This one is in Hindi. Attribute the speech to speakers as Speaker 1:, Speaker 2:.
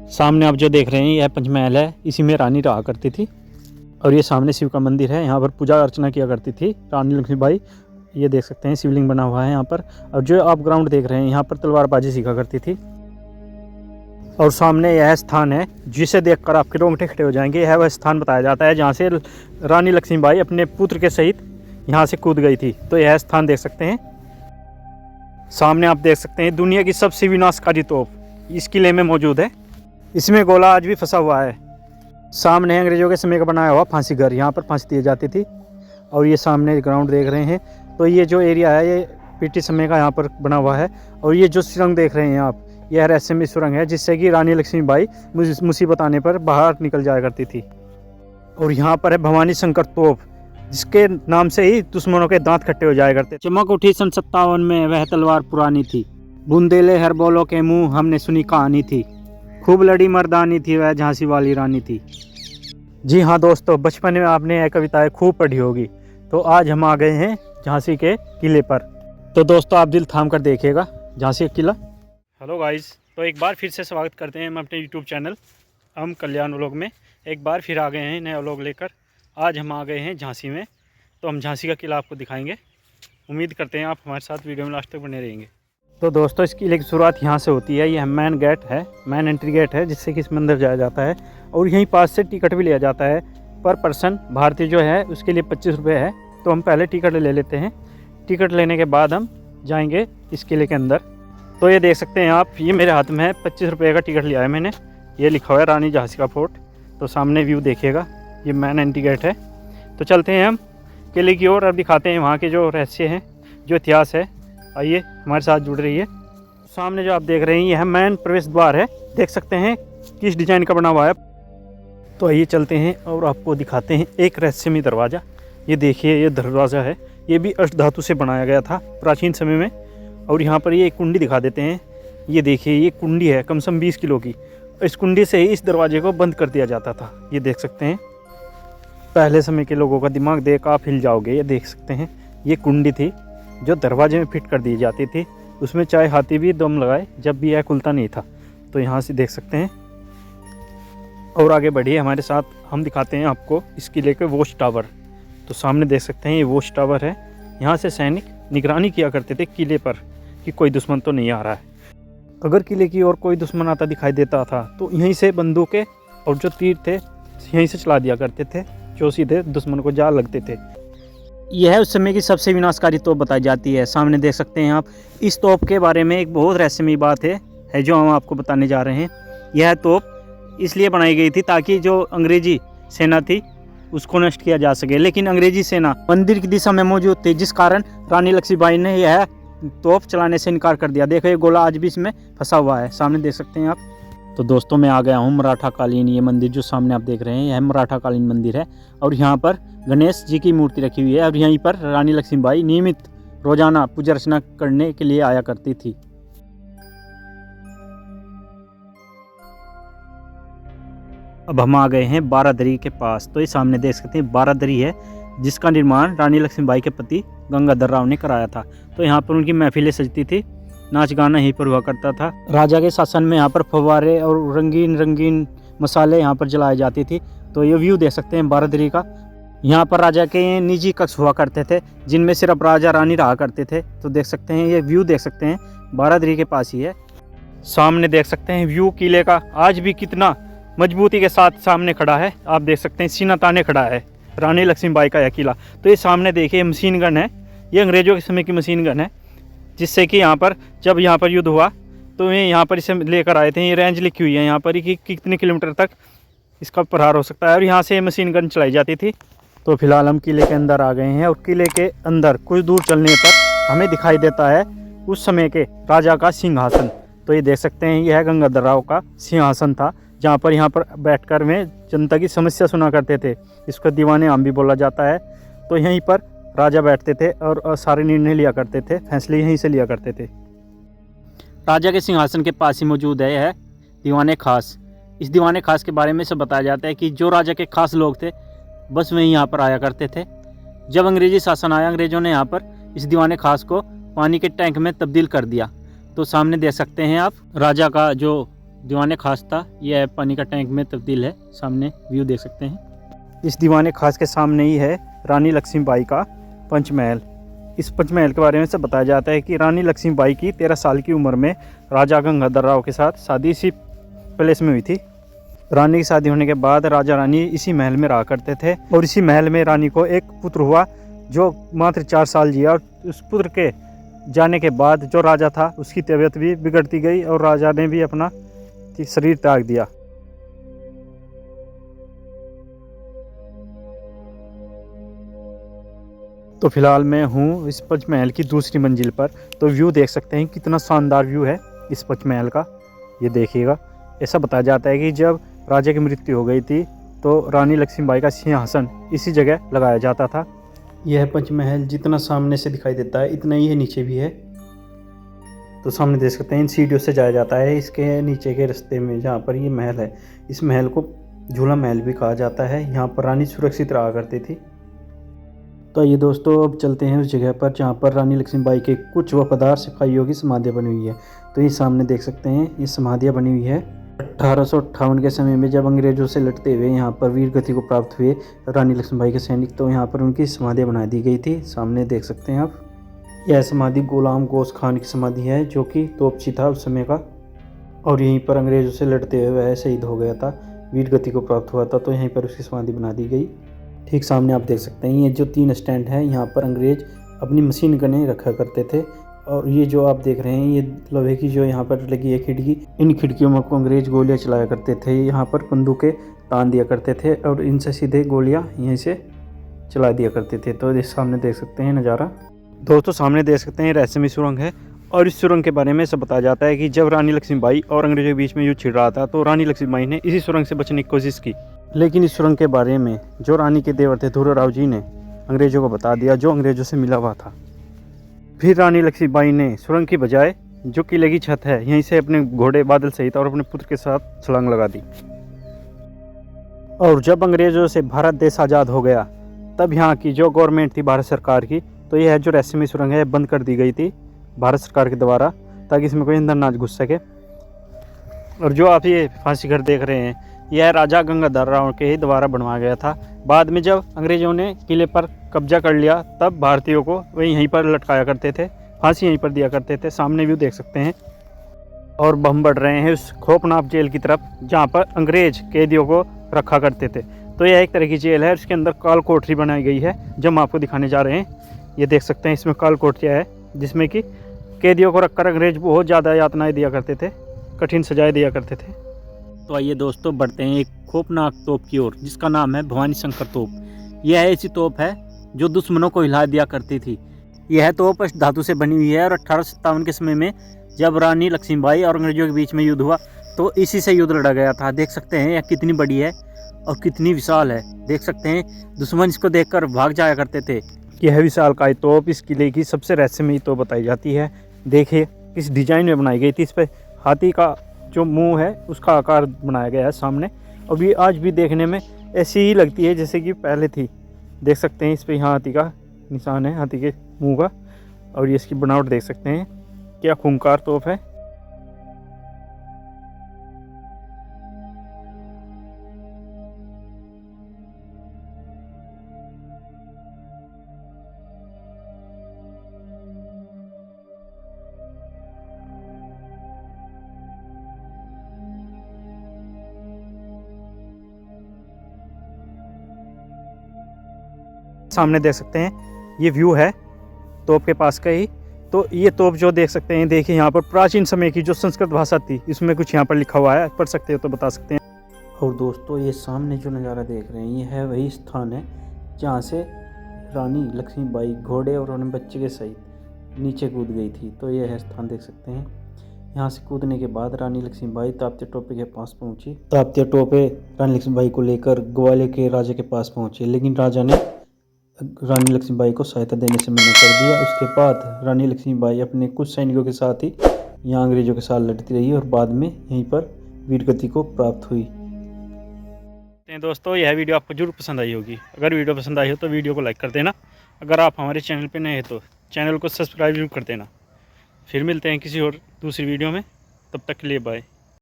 Speaker 1: सामने आप जो देख रहे हैं यह पंचमहल है, इसी में रानी रहा करती थी। और ये सामने शिव का मंदिर है, यहाँ पर पूजा अर्चना किया करती थी रानी लक्ष्मीबाई। ये देख सकते हैं शिवलिंग बना हुआ है यहाँ पर। और जो आप ग्राउंड देख रहे हैं यहाँ पर तलवारबाजी सीखा करती थी। और सामने यह स्थान है जिसे देखकर आपके रोंगटे खड़े हो जाएंगे। यह वह स्थान बताया जाता है जहाँ से रानी लक्ष्मीबाई अपने पुत्र के सहित यहाँ से कूद गई थी। तो यह स्थान देख सकते हैं। सामने आप देख सकते हैं दुनिया की सबसे विनाशकारी तोप इस किले में मौजूद है। इसमें गोला आज भी फंसा हुआ है। सामने अंग्रेजों के समय का बनाया हुआ फांसी घर, यहाँ पर फांसी दी जाती थी। और ये सामने ग्राउंड देख रहे हैं, तो ये जो एरिया है ये ब्रिटिश समय का यहाँ पर बना हुआ है। और ये जो सुरंग देख रहे हैं आप, यह रहस्यमय सुरंग है जिससे कि रानी लक्ष्मीबाई मुसीबत आने पर बाहर निकल जाया करती थी। और यहाँ पर है भवानी शंकर तोप, जिसके नाम से ही दुश्मनों के दांत खट्टे हो जाया करते। चमक उठी सन 57 में वह तलवार पुरानी थी, बुंदेले हर बोलो के मुँह हमने सुनी कहानी थी, खूब लड़ी मर्दानी थी वह झांसी वाली रानी थी। जी हाँ दोस्तों, बचपन में आपने यह कविताएं खूब पढ़ी होगी। तो आज हम आ गए हैं झांसी के किले पर। तो दोस्तों आप दिल थाम कर देखिएगा झांसी का किला। हेलो गाइस, तो एक बार फिर से स्वागत करते हैं हम अपने यूट्यूब चैनल हम कल्याण व्लॉग में। एक बार फिर आ गए हैं नए व्लॉग लेकर। आज हम आ गए हैं झांसी में, तो हम झांसी का किला आपको दिखाएंगे। उम्मीद करते हैं आप हमारे साथ वीडियो में लास्ट तक बने रहेंगे। तो दोस्तों इस किले की शुरुआत यहाँ से होती है। यह मेन गेट है, मेन एंट्री गेट है जिससे कि इस मंदिर जाया जाता है। और यहीं पास से टिकट भी लिया जाता है पर पर्सन। भारतीय जो है उसके लिए 25 रुपये है। तो हम पहले टिकट ले लेते हैं। टिकट लेने के बाद हम जाएंगे इस किले के अंदर। तो ये देख सकते हैं आप, ये मेरे हाथ में है 25 रुपये का टिकट लिया है मैंने। ये लिखा हुआ है रानी झांसी का फोर्ट। तो सामने व्यू देखिएगा, ये मेन एंट्री गेट है। तो चलते हैं हम किले की ओर, अब दिखाते हैं वहाँ के जो रहस्य हैं, जो इतिहास है। आइए हमारे साथ जुड़ रही है। सामने जो आप देख रहे हैं यह मेन प्रवेश द्वार है। देख सकते हैं किस डिजाइन का बना हुआ है। तो आइए चलते हैं और आपको दिखाते हैं एक रहस्यमय दरवाज़ा। ये देखिए, ये दरवाज़ा है, ये भी अष्ट धातु से बनाया गया था प्राचीन समय में। और यहाँ पर ये एक कुंडी दिखा देते हैं। ये देखिए, ये कुंडी है कम से कम 20 किलो की। इस कुंडी से ही इस दरवाजे को बंद कर दिया जाता था। ये देख सकते हैं, पहले समय के लोगों का दिमाग देख आप हिल जाओगे। ये देख सकते हैं, ये कुंडी थी जो दरवाजे में फिट कर दी जाती थी। उसमें चाहे हाथी भी दम लगाए जब भी यह खुलता नहीं था। तो यहाँ से देख सकते हैं। और आगे बढ़िए हमारे साथ, हम दिखाते हैं आपको इस किले के वॉच टावर। तो सामने देख सकते हैं ये वॉच टावर है। यहाँ से सैनिक निगरानी किया करते थे किले पर कि कोई दुश्मन तो नहीं आ रहा है। अगर किले की ओर कोई दुश्मन आता दिखाई देता था तो यहीं से बंदूकें और जो तीर थे यहीं से चला दिया करते थे, जो सीधे दुश्मन को जा लगते थे। यह उस समय की सबसे विनाशकारी तोप बताई जाती है। सामने देख सकते हैं आप, इस तोप के बारे में एक बहुत रहस्यमय बात है जो हम आपको बताने जा रहे हैं। यह तोप इसलिए बनाई गई थी ताकि जो अंग्रेजी सेना थी उसको नष्ट किया जा सके। लेकिन अंग्रेजी सेना मंदिर की दिशा में मौजूद थी, जिस कारण रानी लक्ष्मीबाई ने यह तोप चलाने से इनकार कर दिया। देखो ये गोला आज भी इसमें फंसा हुआ है, सामने देख सकते हैं आप। तो दोस्तों मैं आ गया हूँ मराठा कालीन, ये मंदिर जो सामने आप देख रहे हैं यह मराठा कालीन मंदिर है। और यहाँ पर गणेश जी की मूर्ति रखी हुई है। और यहीं पर रानी लक्ष्मीबाई नियमित रोजाना पूजा अर्चना करने के लिए आया करती थी। अब हम आ गए हैं बारादरी के पास। तो ये सामने देख सकते हैं बारादरी है, जिसका निर्माण रानी लक्ष्मीबाई के पति गंगाधर राव ने कराया था। तो यहाँ पर उनकी महफिलें सजती थी, नाच गाना यहीं पर हुआ करता था। राजा के शासन में यहाँ पर फव्वारे और रंगीन रंगीन मसाले यहाँ पर जलाई जाती थी। तो ये व्यू देख सकते हैं बारादरी का। यहाँ पर राजा के निजी कक्ष हुआ करते थे जिनमें सिर्फ राजा रानी रहा करते थे। तो देख सकते हैं, ये व्यू देख सकते हैं, बारादरी के पास ही है। सामने देख सकते हैं व्यू किले का, आज भी कितना मजबूती के साथ सामने खड़ा है। आप देख सकते हैं सीना ताने खड़ा है रानी लक्ष्मीबाई का यह किला। तो ये सामने देखिए मशीन गन है, ये अंग्रेजों के समय की मशीन गन है, जिससे कि यहाँ पर जब यहाँ पर युद्ध हुआ तो ये यहाँ पर इसे लेकर आए थे। ये रेंज लिखी हुई है यहाँ पर कि कितने किलोमीटर तक इसका प्रहार हो सकता है। और यहाँ से मशीन गन चलाई जाती थी। तो फिलहाल हम किले के अंदर आ गए हैं और किले के अंदर कुछ दूर चलने पर हमें दिखाई देता है उस समय के राजा का सिंहासन। तो ये देख सकते हैं, यह गंगाधर राव का सिंहासन था, जहाँ पर यहाँ पर बैठकर में जनता की समस्या सुना करते थे। इसको दीवाने आम भी बोला जाता है। तो यहीं पर राजा बैठते थे और सारे निर्णय लिया करते थे, फैसले यहीं से लिया करते थे। राजा के सिंहासन के पास ही मौजूद है यह दीवाने खास। इस दीवाने खास के बारे में सब बताया जाता है कि जो राजा के खास लोग थे बस वहीं यहाँ पर आया करते थे। जब अंग्रेजी शासन आया, अंग्रेजों ने यहाँ पर इस दीवाने खास को पानी के टैंक में तब्दील कर दिया। तो सामने देख सकते हैं आप राजा का जो दीवाने खास था, यह पानी का टैंक में तब्दील है। सामने व्यू देख सकते हैं। इस दीवाने खास के सामने ही है रानी लक्ष्मीबाई का पंचमहल। इस पंचमहल के बारे में से बताया जाता है कि रानी लक्ष्मीबाई की 13 साल की उम्र में राजा गंगाधर राव के साथ शादी इसी पैलेस में हुई थी। रानी की शादी होने के बाद राजा रानी इसी महल में रहा करते थे और इसी महल में रानी को एक पुत्र हुआ जो मात्र 4 साल जिया। और उस पुत्र के जाने के बाद जो राजा था उसकी तबीयत भी बिगड़ती गई और राजा ने भी अपना शरीर त्याग दिया। तो फिलहाल मैं हूँ इस पंचमहल की दूसरी मंजिल पर। तो व्यू देख सकते हैं कितना शानदार व्यू है इस पंचमहल का, ये देखिएगा। ऐसा बताया जाता है कि जब राजा की मृत्यु हो गई थी तो रानी लक्ष्मीबाई का सिंहासन इसी जगह लगाया जाता था। यह पंचमहल जितना सामने से दिखाई देता है इतना ही नीचे भी है। तो सामने देख सकते हैं इन सीढ़ियों से जाया जाता है इसके नीचे के रास्ते में, जहाँ पर ये महल है। इस महल को झूला महल भी कहा जाता है। यहाँ पर रानी सुरक्षित रहा करती थी। तो ये दोस्तों अब चलते हैं उस जगह पर जहाँ पर रानी लक्ष्मीबाई के कुछ वफादार सिपाहियों की समाधियाँ बनी हुई है। तो ये सामने देख सकते हैं ये समाधियाँ बनी हुई है। 1858 के समय में जब अंग्रेजों से लड़ते हुए यहाँ पर वीर गति को प्राप्त हुए रानी लक्ष्मीबाई के सैनिक, तो यहाँ पर उनकी समाधियाँ बना दी गई थी। सामने देख सकते हैं आप, यह समाधि गुलाम गोश खान की समाधि है जो कि तोपची था उस समय का, और यहीं पर अंग्रेजों से लड़ते हुए वह शहीद हो गया था, वीर गति को प्राप्त हुआ था, तो यहीं पर उसकी समाधि बना दी गई। ठीक सामने आप देख सकते हैं ये जो 3 स्टैंड है, यहाँ पर अंग्रेज अपनी मशीन गनें रखा करते थे। और ये जो आप देख रहे हैं ये लोहे की जो यहाँ पर लगी है खिड़की, इन खिड़कियों में को अंग्रेज गोलियाँ चलाया करते थे। यहाँ पर बंदूकें तान दिया करते थे और इनसे सीधे गोलियाँ यहीं से चला दिया करते थे। तो इस सामने देख सकते हैं नज़ारा। दोस्तों सामने देख सकते हैं रहस्यमय सुरंग है, और इस सुरंग के बारे में सब बताया जाता है कि जब रानी लक्ष्मीबाई और अंग्रेजों के बीच में युद्ध छिड़ रहा था तो रानी लक्ष्मीबाई ने इसी सुरंग से बचने की कोशिश की। लेकिन इस सुरंग के बारे में जो रानी के देवर थे धुर्राव राव जी ने अंग्रेजों को बता दिया, जो अंग्रेजों से मिला हुआ था। फिर रानी लक्ष्मीबाई ने सुरंग की बजाय जो किले की छत है यहीं से अपने घोड़े बादल सहित और अपने पुत्र के साथ छलांग लगा दी। और जब अंग्रेजों से भारत देश आज़ाद हो गया तब यहाँ की जो गवर्नमेंट थी भारत सरकार की, तो यह जो रहस्यमय सुरंग है बंद कर दी गई थी भारत सरकार के द्वारा, ताकि इसमें कोई अंदर ना घुस सके। और जो आप ये फांसी घर देख रहे हैं यह राजा गंगाधर राव के ही द्वारा बनवाया गया था। बाद में जब अंग्रेजों ने किले पर कब्जा कर लिया तब भारतीयों को वही यहीं पर लटकाया करते थे, फांसी यहीं पर दिया करते थे। सामने भी देख सकते हैं। और हम बढ़ रहे हैं उस खौफनाक जेल की तरफ जहाँ पर अंग्रेज कैदियों को रखा करते थे। तो यह एक तरह की जेल है, उसके अंदर काल कोठरी बनाई गई है जो हम आपको दिखाने जा रहे हैं। ये देख सकते हैं इसमें काल कोठरिया है जिसमें कि कैदियों को रखकर अंग्रेज बहुत ज़्यादा यातनाएं दिया करते थे, कठिन सजाएं दिया करते थे। तो आइए दोस्तों बढ़ते हैं एक खौफनाक तोप की ओर जिसका नाम है भवानी शंकर तोप। यह ऐसी तोप है जो दुश्मनों को हिला दिया करती थी। यह तोप धातु से बनी हुई है और 1857 के समय में जब रानी लक्ष्मीबाई और अंग्रेजों के बीच में युद्ध हुआ तो इसी से युद्ध लड़ा गया था। देख सकते हैं यह कितनी बड़ी है और कितनी विशाल है। देख सकते हैं दुश्मन इसको देखकर भाग जाया करते थे। यह विशाल काय तोप इस किले की सबसे रहस्यमयी तोप बताई जाती है। देखिए किस डिजाइन में बनाई गई थी, इस पर हाथी का जो मुंह है उसका आकार बनाया गया है सामने। और ये आज भी देखने में ऐसी ही लगती है जैसे कि पहले थी। देख सकते हैं इस पर यहाँ हाथी का निशान है, हाथी के मुंह का, और ये इसकी बनावट देख सकते हैं क्या खूंखार तोप है। सामने देख सकते हैं ये व्यू है तोप के पास का ही। तो ये तोप जो देख सकते हैं, देखिए यहाँ पर प्राचीन समय की जो संस्कृत भाषा थी इसमें कुछ यहाँ पर लिखा हुआ है, पढ़ सकते हो तो बता सकते हैं। और दोस्तों ये सामने जो नज़ारा देख रहे हैं ये है वही स्थान है जहाँ से रानी लक्ष्मीबाई घोड़े और उन्हें बच्चे के सहित नीचे कूद गई थी। तो ये है स्थान देख सकते हैं। यहाँ से कूदने के बाद रानी लक्ष्मीबाई ताप्ती टोपे के पास पहुँची। ताप्ती टोपे रानी लक्ष्मीबाई को लेकर ग्वालियर के राजा के पास पहुँचे, लेकिन राजा ने रानी लक्ष्मीबाई को सहायता देने से मना कर दिया। उसके बाद रानी लक्ष्मीबाई अपने कुछ सैनिकों के साथ ही यहाँ अंग्रेजों के साथ लड़ती रही और बाद में यहीं पर वीरगति को प्राप्त हुई। दोस्तों यह वीडियो आपको जरूर पसंद आई होगी। अगर वीडियो पसंद आई हो तो वीडियो को लाइक कर देना। अगर आप हमारे चैनल पर नए हैं तो चैनल को सब्सक्राइब जरूर कर देना। फिर मिलते हैं किसी और दूसरी वीडियो में, तब तक के लिए बाय।